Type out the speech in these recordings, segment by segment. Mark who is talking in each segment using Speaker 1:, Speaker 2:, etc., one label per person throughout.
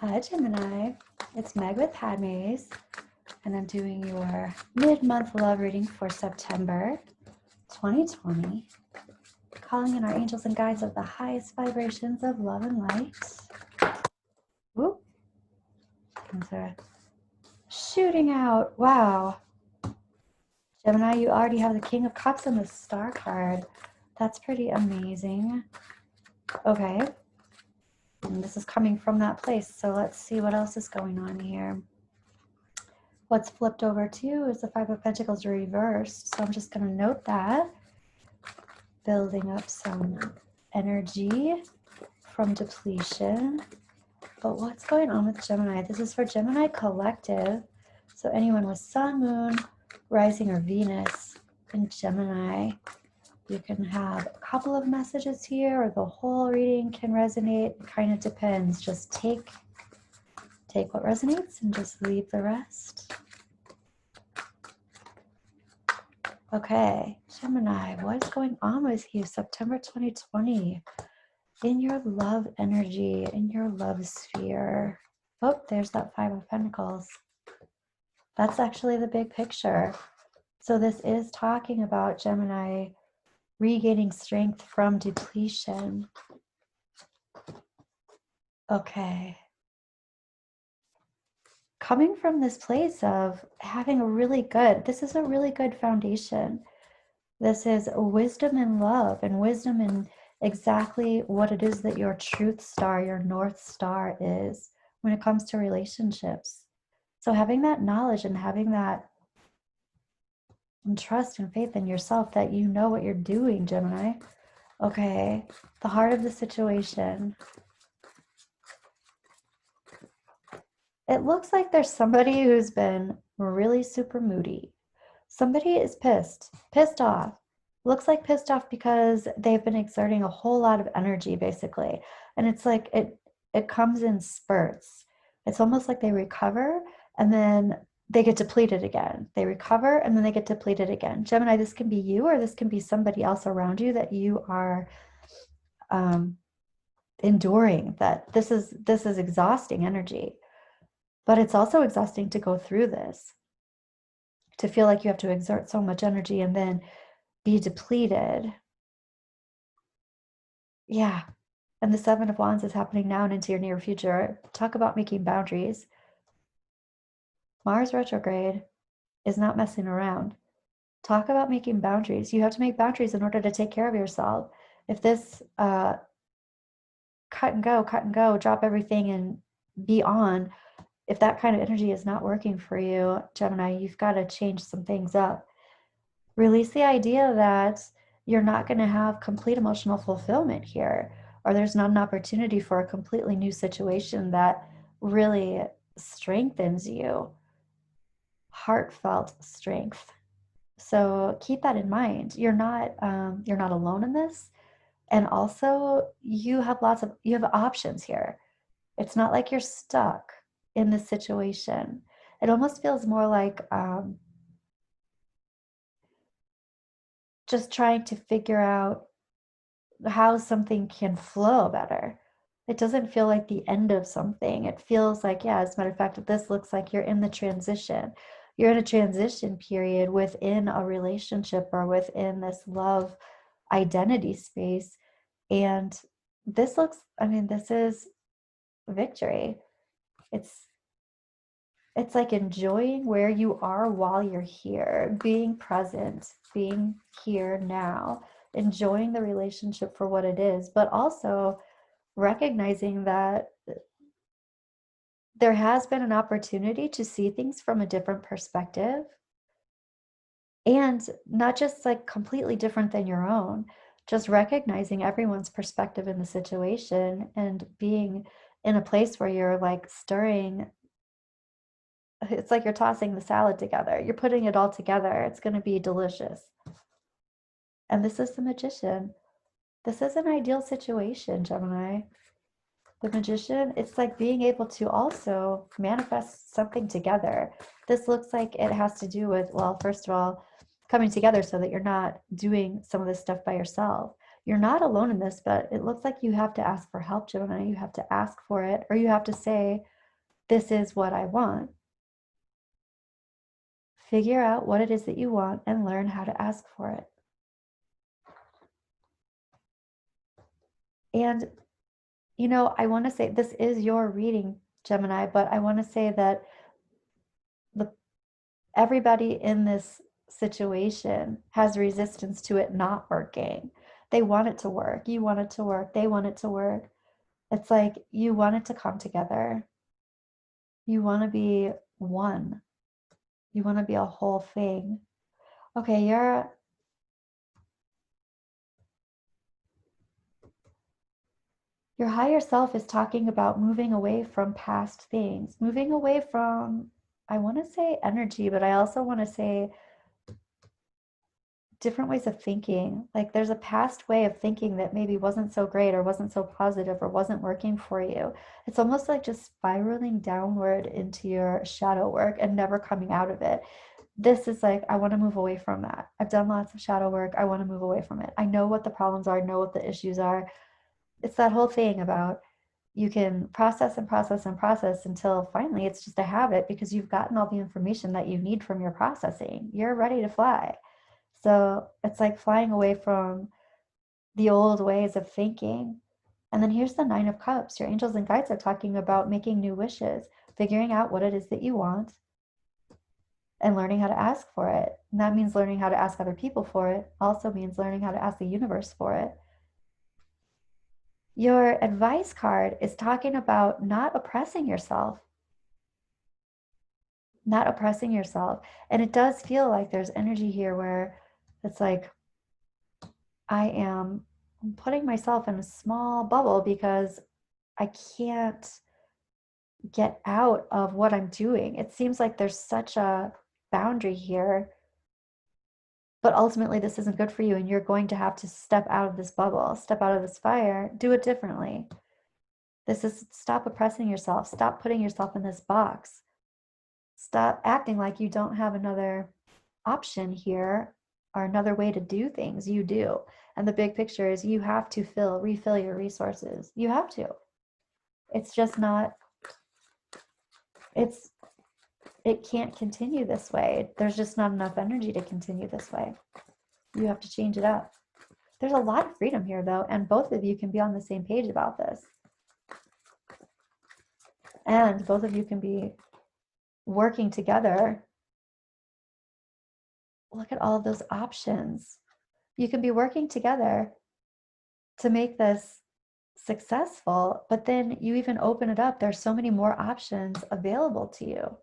Speaker 1: Hi Gemini, it's Meg with Padmes, and I'm doing your mid-month love reading for September 2020, calling in our angels and guides of the highest vibrations of love and light. Whoop, things are shooting out. Wow. Gemini, you already have the King of Cups and the Star card. That's pretty amazing. Okay. And this is coming from that place, so let's see what else is going on here. What's flipped over too is the Five of Pentacles reversed. So I'm just going to note that. Building up some energy from depletion. But what's going on with Gemini? This is for Gemini Collective. So anyone with Sun, Moon, Rising, or Venus in Gemini, you can have a couple of messages here, or the whole reading can resonate. It kind of depends. Just take what resonates and just leave the rest. Okay, Gemini, what is going on with you September 2020 in your love energy, in your love sphere? Oh, there's that Five of Pentacles. That's actually the big picture. So this is talking about Gemini regaining strength from depletion. Okay. Coming from this place of having this is a really good foundation. This is wisdom and love, and wisdom in exactly what it is that your truth star, your North Star is when it comes to relationships. So having that knowledge and having that trust and faith in yourself that you know what you're doing, Gemini. Okay, the heart of the situation. It looks like there's somebody who's been really super moody. Somebody is pissed off. Looks like pissed off because they've been exerting a whole lot of energy, basically. And it's like it comes in spurts. It's almost like they recover and then they get depleted again. They recover and then they get depleted again. Gemini, this can be you, or this can be somebody else around you that you are enduring. That this is exhausting energy. But it's also exhausting to go through this, to feel like you have to exert so much energy and then be depleted. Yeah. And the Seven of Wands is happening now and into your near future. Talk about making boundaries. Mars retrograde is not messing around. Talk about making boundaries. You have to make boundaries in order to take care of yourself. If this cut and go, drop everything and be on, if that kind of energy is not working for you, Gemini, you've got to change some things up. Release the idea that you're not going to have complete emotional fulfillment here, or there's not an opportunity for a completely new situation that really strengthens you. Heartfelt strength. So keep that in mind. You're not alone in this, and also you have options here. It's not like you're stuck in this situation. It almost feels more like just trying to figure out how something can flow better. It doesn't feel like the end of something. It feels like, yeah, as a matter of fact, this looks like you're in the transition. You're in a transition period within a relationship or within this love identity space. And this is victory. It's like enjoying where you are while you're here, being present, being here now, enjoying the relationship for what it is, but also recognizing that there has been an opportunity to see things from a different perspective, and not just like completely different than your own, just recognizing everyone's perspective in the situation and being in a place where you're like stirring. It's like you're tossing the salad together. You're putting it all together. It's going to be delicious. And this is the Magician. This is an ideal situation, Gemini. The Magician, it's like being able to also manifest something together. This looks like it has to do with, well, first of all, coming together so that you're not doing some of this stuff by yourself. You're not alone in this, but it looks like you have to ask for help, Gemini. You have to ask for it, or you have to say, this is what I want. Figure out what it is that you want and learn how to ask for it. And, you know, I want to say this is your reading, Gemini, but I want to say that everybody in this situation has resistance to it not working. They want it to work. You want it to work. They want it to work. It's like you want it to come together. You want to be one. You want to be a whole thing. Okay, your higher self is talking about moving away from past things, moving away from, I want to say energy, but I also want to say different ways of thinking. Like there's a past way of thinking that maybe wasn't so great or wasn't so positive or wasn't working for you. It's almost like just spiraling downward into your shadow work and never coming out of it. This is like, I want to move away from that. I've done lots of shadow work. I want to move away from it. I know what the problems are, I know what the issues are. It's that whole thing about you can process and process and process until finally it's just a habit because you've gotten all the information that you need from your processing. You're ready to fly. So it's like flying away from the old ways of thinking. And then here's the Nine of Cups. Your angels and guides are talking about making new wishes, figuring out what it is that you want, and learning how to ask for it. And that means learning how to ask other people for it. Also means learning how to ask the universe for it. Your advice card is talking about not oppressing yourself. Not oppressing yourself. And it does feel like there's energy here where it's like, I am putting myself in a small bubble because I can't get out of what I'm doing. It seems like there's such a boundary here, but ultimately this isn't good for you and you're going to have to step out of this bubble, step out of this fire, do it differently. This is stop oppressing yourself, stop putting yourself in this box. Stop acting like you don't have another option here or another way to do things. You do. And the big picture is you have to refill your resources. You have to. It's just not, it can't continue this way. There's just not enough energy to continue this way. You have to change it up. There's a lot of freedom here though, and both of you can be on the same page about this. And both of you can be working together. Look at all of those options. You can be working together to make this successful, but then you even open it up. There's so many more options available to you.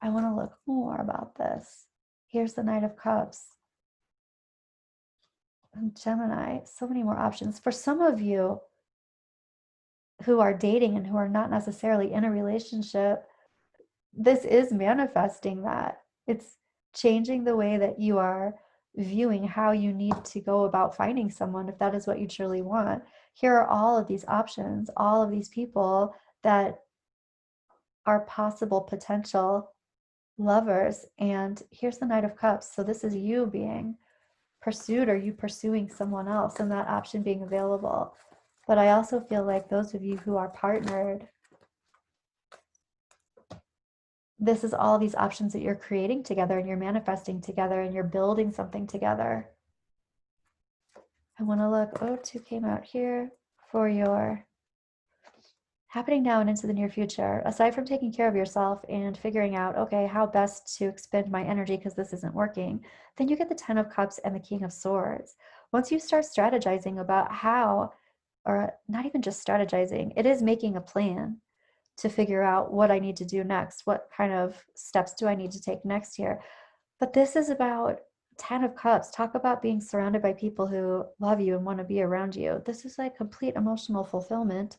Speaker 1: I want to look more about this. Here's the Knight of Cups. And Gemini, so many more options. For some of you who are dating and who are not necessarily in a relationship, this is manifesting that. It's changing the way that you are viewing how you need to go about finding someone if that is what you truly want. Here are all of these options, all of these people that are possible potential lovers. And here's the Knight of Cups. So this is you being pursued or you pursuing someone else and that option being available. But I also feel like those of you who are partnered, this is all these options that you're creating together and you're manifesting together and you're building something together. I want to look, oh, 2 came out here for your happening now and into the near future. Aside from taking care of yourself and figuring out, okay, how best to expend my energy because this isn't working, then you get the 10 of Cups and the King of Swords. Once you start strategizing about how, or not even just strategizing, it is making a plan to figure out what I need to do next. What kind of steps do I need to take next here? But this is about 10 of Cups. Talk about being surrounded by people who love you and want to be around you. This is like complete emotional fulfillment.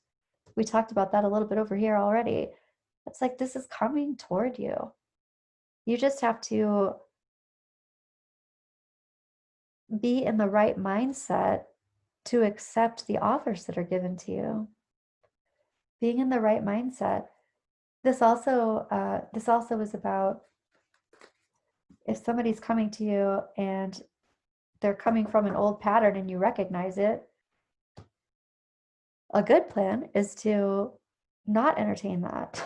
Speaker 1: We talked about that a little bit over here already. It's like this is coming toward you. You just have to be in the right mindset to accept the offers that are given to you. Being in the right mindset. This also is about if somebody's coming to you and they're coming from an old pattern and you recognize it, a good plan is to not entertain that.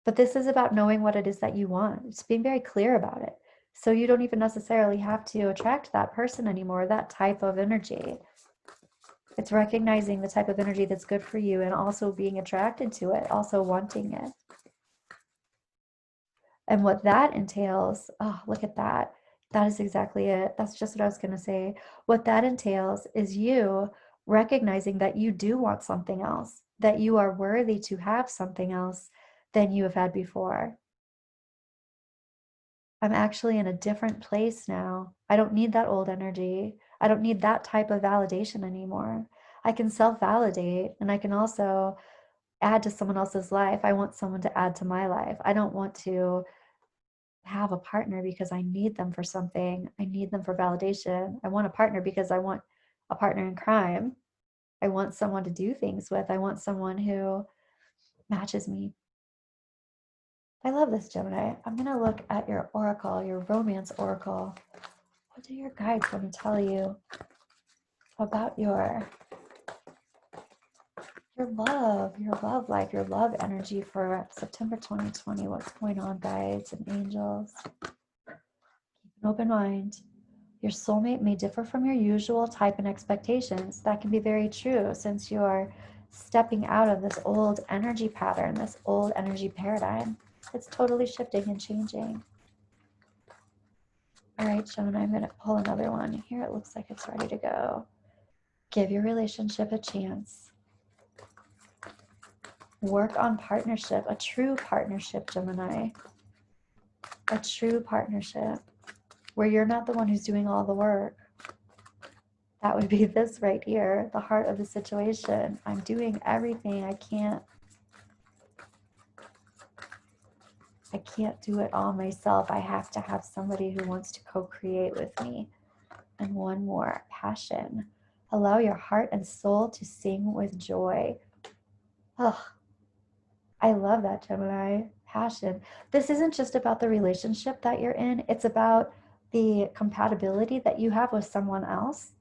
Speaker 1: But this is about knowing what it is that you want. It's being very clear about it. So you don't even necessarily have to attract that person anymore, that type of energy. It's recognizing the type of energy that's good for you and also being attracted to it, also wanting it. And what that entails, oh, look at that. That is exactly it. That's just what I was going to say. What that entails is you recognizing that you do want something else, that you are worthy to have something else than you have had before. I'm actually in a different place now. I don't need that old energy. I don't need that type of validation anymore. I can self-validate, and I can also add to someone else's life. I want someone to add to my life. I don't want to have a partner because I need them for something. I need them for validation. I want a partner because I want a partner in crime. I want someone to do things with. I want someone who matches me. I love this, Gemini. I'm going to look at your oracle, your romance oracle. What do your guides want to tell you about your love life, your love energy for September 2020? What's going on, guides and angels? Keep an open mind. Your soulmate may differ from your usual type and expectations. That can be very true since you're stepping out of this old energy pattern, this old energy paradigm. It's totally shifting and changing. All right, Gemini, I'm going to pull another one. Here it looks like it's ready to go. Give your relationship a chance. Work on partnership, a true partnership, Gemini. A true partnership where you're not the one who's doing all the work. That would be this right here, the heart of the situation. I'm doing everything. I can't do it all myself. I have to have somebody who wants to co-create with me. And one more, passion. Allow your heart and soul to sing with joy. Oh, I love that, Gemini. Passion. This isn't just about the relationship that you're in. It's about the compatibility that you have with someone else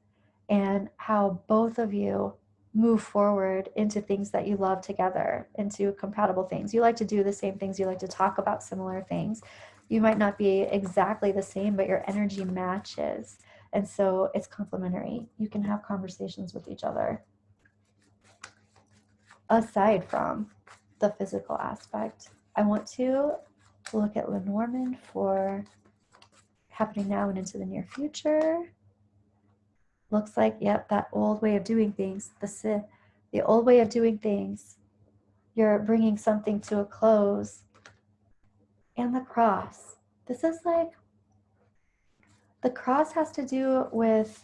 Speaker 1: and how both of you move forward into things that you love together, into compatible things. You like to do the same things. You like to talk about similar things. You might not be exactly the same, but your energy matches. And so it's complementary. You can have conversations with each other aside from the physical aspect. I want to look at Lenormand for happening now and into the near future. Looks like, yep, that old way of doing things, the old way of doing things. You're bringing something to a close. And the cross. This is like, the cross has to do with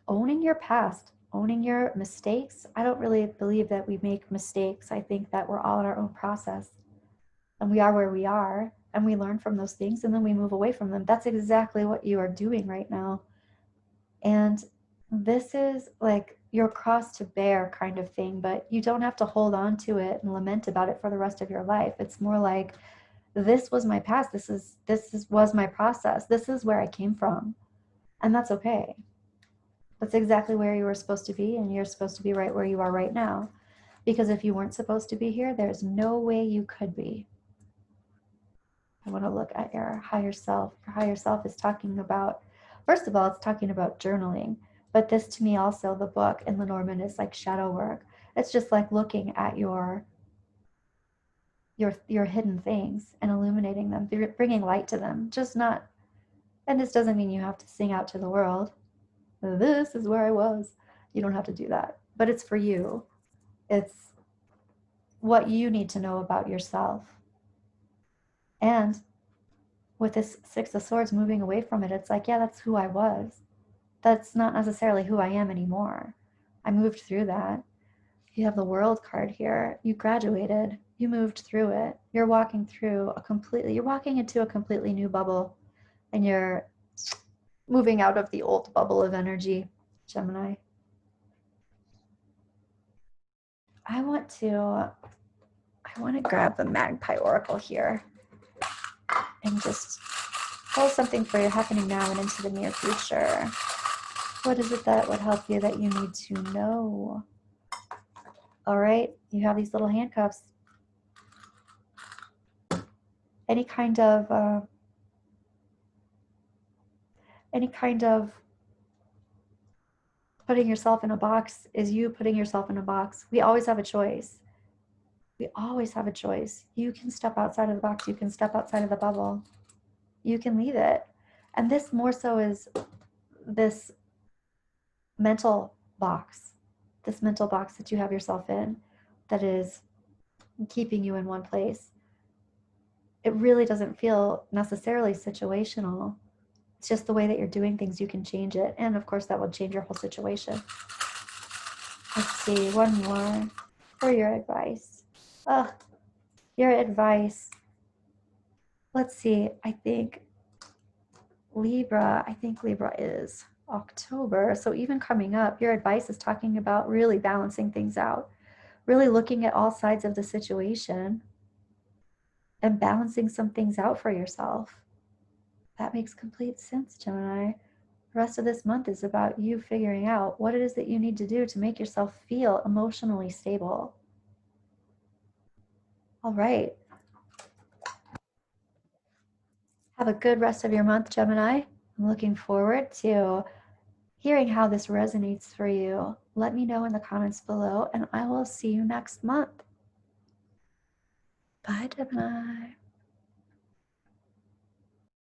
Speaker 1: owning your past, owning your mistakes. I don't really believe that we make mistakes. I think that we're all in our own process. And we are where we are. And we learn from those things and then we move away from them. That's exactly what you are doing right now. And this is like your cross to bear kind of thing, but you don't have to hold on to it and lament about it for the rest of your life. It's more like, this was my past. Was my process. This is where I came from. And that's okay. That's exactly where you were supposed to be, and you're supposed to be right where you are right now. Because if you weren't supposed to be here, there's no way you could be. I want to look at your higher self. Your higher self is talking about, first of all, it's talking about journaling. But this to me also, the book in Lenormand is like shadow work. It's just like looking at your hidden things and illuminating them, bringing light to them. Just not, and this doesn't mean you have to sing out to the world, this is where I was. You don't have to do that. But it's for you. It's what you need to know about yourself. And with this Six of Swords moving away from it, it's like, yeah, that's who I was. That's not necessarily who I am anymore. I moved through that. You have the World card here. You graduated. You moved through it. You're walking into a completely new bubble. And you're moving out of the old bubble of energy, Gemini. I want to grab the Magpie Oracle here. and just pull something for your happening now and into the near future. What is it that would help you that you need to know? All right, you have these little handcuffs. Any kind of putting yourself in a box is you putting yourself in a box. We always have a choice. We always have a choice. You can step outside of the box. You can step outside of the bubble. You can leave it. And this more so is this mental box that you have yourself in that is keeping you in one place. It really doesn't feel necessarily situational. It's just the way that you're doing things. You can change it. And of course, that will change your whole situation. Let's see, one more for your advice. Your advice. Let's see, I think Libra is October. So even coming up, your advice is talking about really balancing things out, really looking at all sides of the situation and balancing some things out for yourself. That makes complete sense, Gemini. The rest of this month is about you figuring out what it is that you need to do to make yourself feel emotionally stable. All right. Have a good rest of your month, Gemini. I'm looking forward to hearing how this resonates for you. Let me know in the comments below, and I will see you next month. Bye, Gemini.